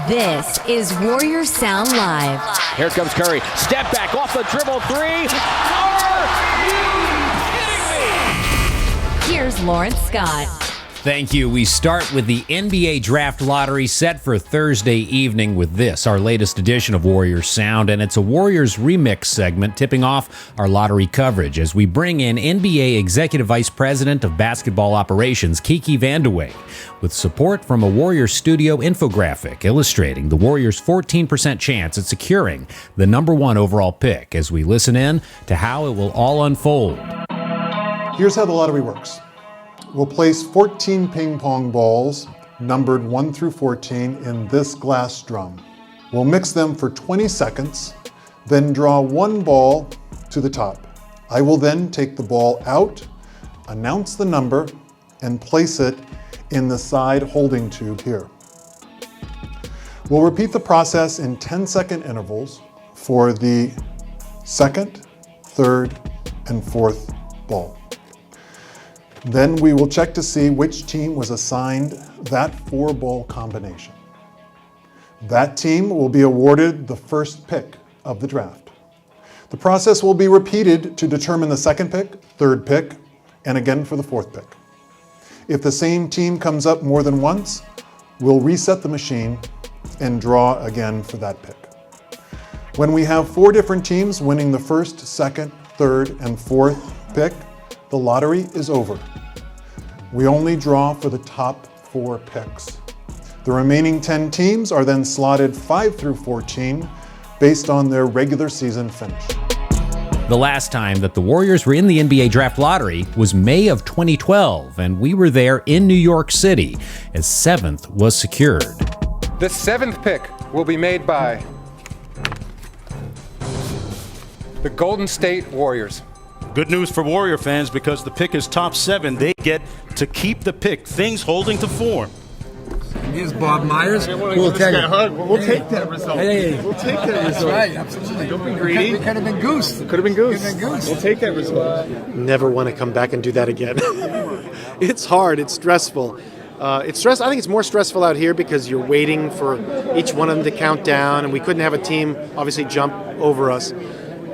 This is Warriors Sound Live. Here comes Curry. Step back off the dribble three. Are you kidding me? Here's Lawrence Scott. Thank you. We start with the NBA Draft Lottery set for Thursday evening with this, our latest edition of Warriors Sound, and it's a Warriors remix segment tipping off our lottery coverage as we bring in NBA Executive Vice President of Basketball Operations, Kiki Vandeweghe, with support from a Warriors studio infographic illustrating the Warriors' 14% chance at securing the number one overall pick as we listen in to how it will all unfold. Here's how the lottery works. We'll place 14 ping pong balls, numbered 1 through 14, in this glass drum. We'll mix them for 20 seconds, then draw one ball to the top. I will then take the ball out, announce the number, and place it in the side holding tube here. We'll repeat the process in 10-second intervals for the second, third, and fourth ball. Then we will check to see which team was assigned that 4-ball combination. That team will be awarded the first pick of the draft. The process will be repeated to determine the second pick, third pick, and again for the fourth pick. If the same team comes up more than once, we'll reset the machine and draw again for that pick. When we have 4 different teams winning the first, second, third, and fourth pick, the lottery is over. We only draw for the top 4 picks. The remaining 10 teams are then slotted 5 through 14 based on their regular season finish. The last time that the Warriors were in the NBA Draft Lottery was May of 2012, and we were there in New York City as 7th was secured. The 7th pick will be made by the Golden State Warriors. Good news for Warrior fans because the pick is top 7. They get to keep the pick. Things holding to form. Here's Bob Myers. We'll take that result. Hey. We'll take that result. That's right, absolutely. Don't be greedy. It could have been goose. Could have been goose. We'll take that result. Never want to come back and do that again. It's hard. It's stressful. I think it's more stressful out here because you're waiting for each one of them to count down, and we couldn't have a team obviously jump over us.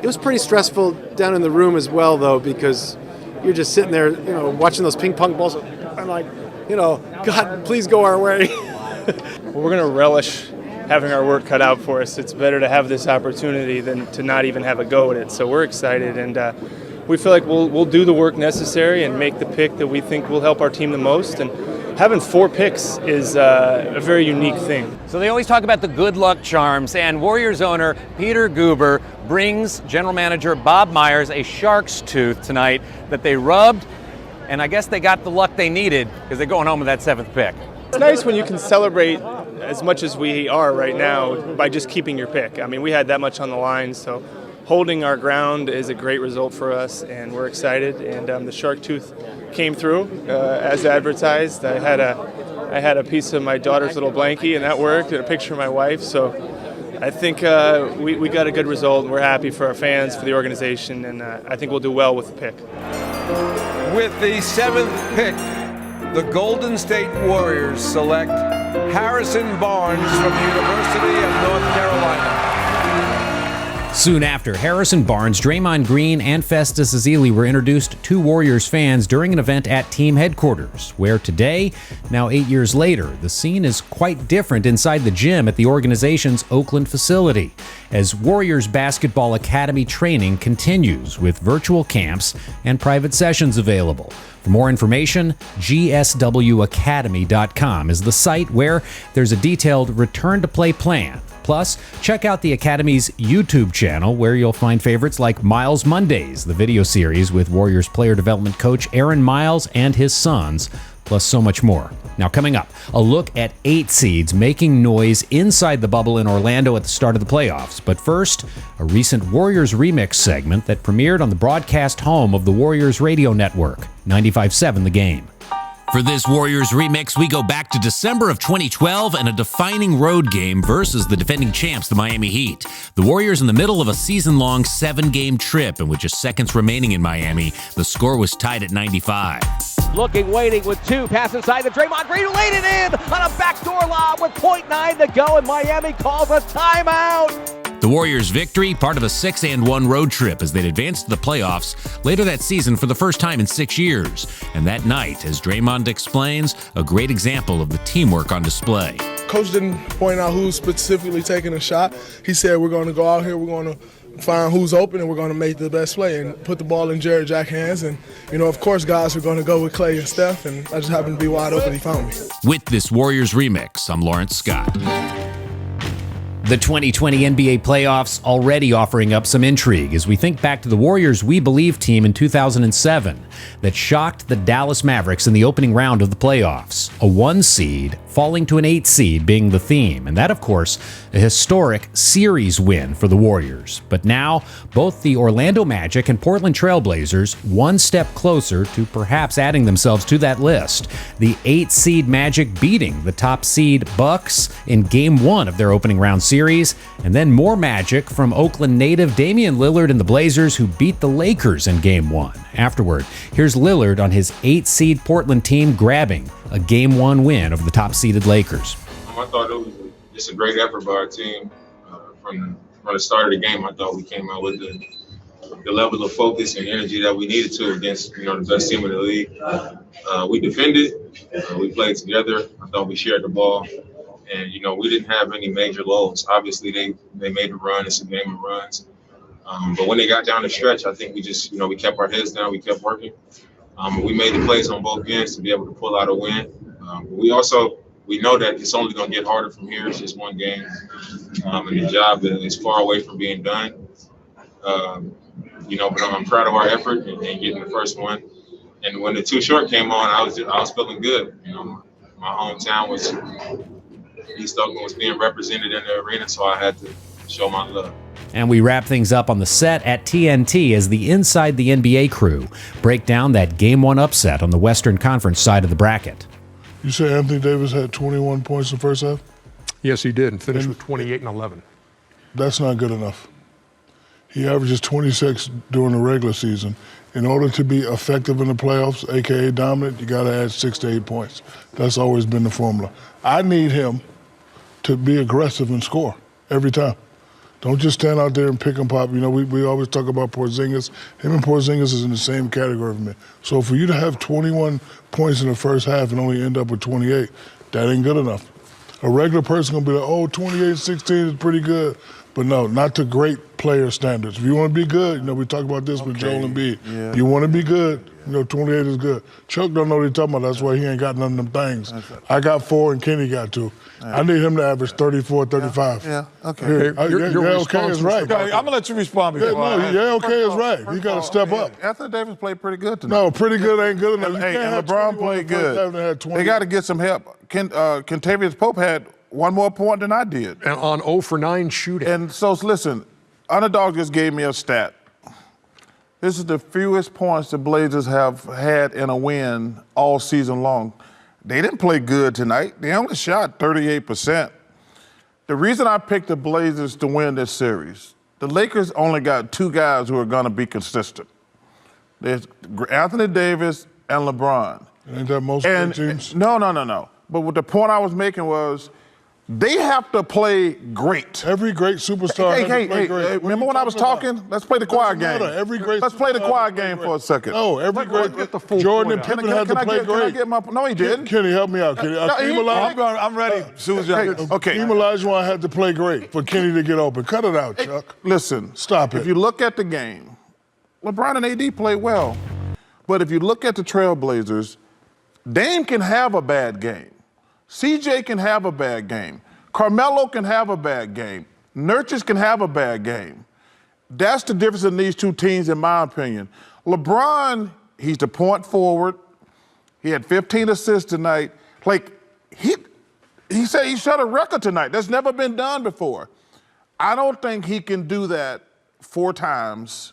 It was pretty stressful down in the room as well, though, because you're just sitting there, watching those ping pong balls. I'm like, God, please go our way. Well, we're going to relish having our work cut out for us. It's better to have this opportunity than to not even have a go at it. So we're excited, and we feel like we'll do the work necessary and make the pick that we think will help our team the most. And having 4 picks is a very unique thing. So they always talk about the good luck charms, and Warriors owner Peter Guber brings general manager Bob Myers a shark's tooth tonight that they rubbed, and I guess they got the luck they needed because they're going home with that 7th pick. It's nice when you can celebrate as much as we are right now by just keeping your pick. I mean, we had that much on the line, so holding our ground is a great result for us, and we're excited. And the shark tooth came through as advertised. I had a piece of my daughter's little blankie, and that worked, and a picture of my wife. So I think we got a good result, and we're happy for our fans, for the organization, and I think we'll do well with the pick. With the 7th pick, the Golden State Warriors select Harrison Barnes from the University of North Carolina. Soon after, Harrison Barnes, Draymond Green, and Festus Ezeli were introduced to Warriors fans during an event at team headquarters, where today, now 8 years later, the scene is quite different inside the gym at the organization's Oakland facility, as Warriors Basketball Academy training continues with virtual camps and private sessions available. For more information, gswacademy.com is the site where there's a detailed return-to-play plan. Plus, check out the Academy's YouTube channel where you'll find favorites like Miles Mondays, the video series with Warriors player development coach Aaron Miles and his sons, plus so much more. Now coming up, a look at 8 seeds making noise inside the bubble in Orlando at the start of the playoffs. But first, a recent Warriors remix segment that premiered on the broadcast home of the Warriors radio network, 95.7 The Game. For this Warriors remix, we go back to December of 2012 and a defining road game versus the defending champs, the Miami Heat. The Warriors in the middle of a season-long 7-game trip, and with just seconds remaining in Miami, the score was tied at 95. Looking, waiting with 2, pass inside the Draymond Green, who laid it in on a backdoor lob. with .9 to go, and Miami calls a timeout. The Warriors' victory, part of a 6-1 road trip as they'd advanced to the playoffs later that season for the first time in 6 years. And that night, as Draymond explains, a great example of the teamwork on display. Coach didn't point out who's specifically taking a shot. He said, we're going to go out here, we're going to find who's open, and we're going to make the best play and put the ball in Jared Jack's hands. And, of course, guys are going to go with Clay and Steph, and I just happened to be wide open. He found me. With this Warriors remix, I'm Lawrence Scott. The 2020 NBA playoffs already offering up some intrigue as we think back to the Warriors' We Believe team in 2007 that shocked the Dallas Mavericks in the opening round of the playoffs. A 1 seed falling to an 8 seed being the theme, and that, of course, a historic series win for the Warriors. But now, both the Orlando Magic and Portland Trail Blazers one step closer to perhaps adding themselves to that list. The 8 seed Magic beating the top seed Bucks in Game 1 of their opening round series, and then more Magic from Oakland native Damian Lillard and the Blazers, who beat the Lakers in Game 1. Afterward, here's Lillard on his 8 seed Portland team grabbing a Game 1 win over the top-seeded Lakers. I thought it was just a great effort by our team. From the start of the game, I thought we came out with the level of focus and energy that we needed to against the best team in the league. We defended, we played together. I thought we shared the ball, and we didn't have any major lows. Obviously, they made a run. It's a game of runs. But when they got down the stretch, I think we just we kept our heads down. We kept working. We made the plays on both ends to be able to pull out a win. We know that it's only going to get harder from here. It's just one game, and the job is far away from being done. But I'm proud of our effort and getting the first one. And when the Too Short came on, I was feeling good. My hometown East Oakland was being represented in the arena, so I had to show my love. And we wrap things up on the set at TNT as the Inside the NBA crew break down that Game 1 upset on the Western Conference side of the bracket. You say Anthony Davis had 21 points in the first half? Yes, he did, and finished with 28 and 11. That's not good enough. He averages 26 during the regular season. In order to be effective in the playoffs, a.k.a. dominant, you got to add 6 to 8 points. That's always been the formula. I need him to be aggressive and score every time. Don't just stand out there and pick and pop. We always talk about Porzingis. Him and Porzingis is in the same category for me. So for you to have 21 points in the first half and only end up with 28, that ain't good enough. A regular person going to be like, 28-16 is pretty good. But no, not to great player standards. If you want to be good, we talk about this with Joel Embiid. Yeah. You want to be good, 28 is good. Chuck don't know what he's talking about. That's why he ain't got none of them things. Right. I got 4 and Kenny got 2. Right. I need him to average 34, 35. Yeah. Okay. Your okay is right. Okay, I'm going to let you respond before okay is right. You got to step up. Anthony Davis played pretty good tonight. No, pretty good ain't good enough. And LeBron played good. They got to get some help. Kentavious Pope had 1 more point than I did. And on 0 for 9 shooting. And so, listen, Underdog just gave me a stat. This is the fewest points the Blazers have had in a win all season long. They didn't play good tonight. They only shot 38%. The reason I picked the Blazers to win this series, the Lakers only got 2 guys who are going to be consistent. There's Anthony Davis and LeBron. Ain't that most teams? No. But what the point I was making was, they have to play great. Every great superstar has to play great. Remember when I was talking? Let's play the quiet game. Let's play the quiet game for a second. No, every great. Jordan and Pippen had to play great. No, he didn't. Kenny, help me out. Kenny. I'm ready. Okay. Olajuwon had to play great for Kenny to get open. Cut it out, Chuck. Listen. Stop it. If you look at the game, LeBron and AD played well. But if you look at the Trailblazers, Dame can have a bad game. CJ can have a bad game. Carmelo can have a bad game. Nurkic can have a bad game. That's the difference in these 2 teams, in my opinion. LeBron, he's the point forward. He had 15 assists tonight. He said he set a record tonight. That's never been done before. I don't think he can do that 4 times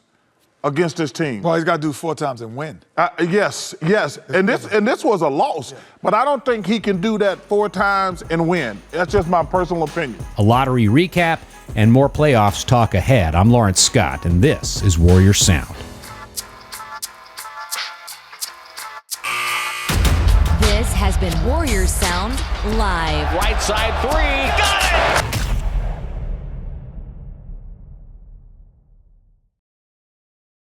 against this team. Well, he's got to do 4 times and win. Yes. And this was a loss. But I don't think he can do that 4 times and win. That's just my personal opinion. A lottery recap and more playoffs talk ahead. I'm Lawrence Scott, and this is Warrior Sound. This has been Warrior Sound Live. Right side three. Got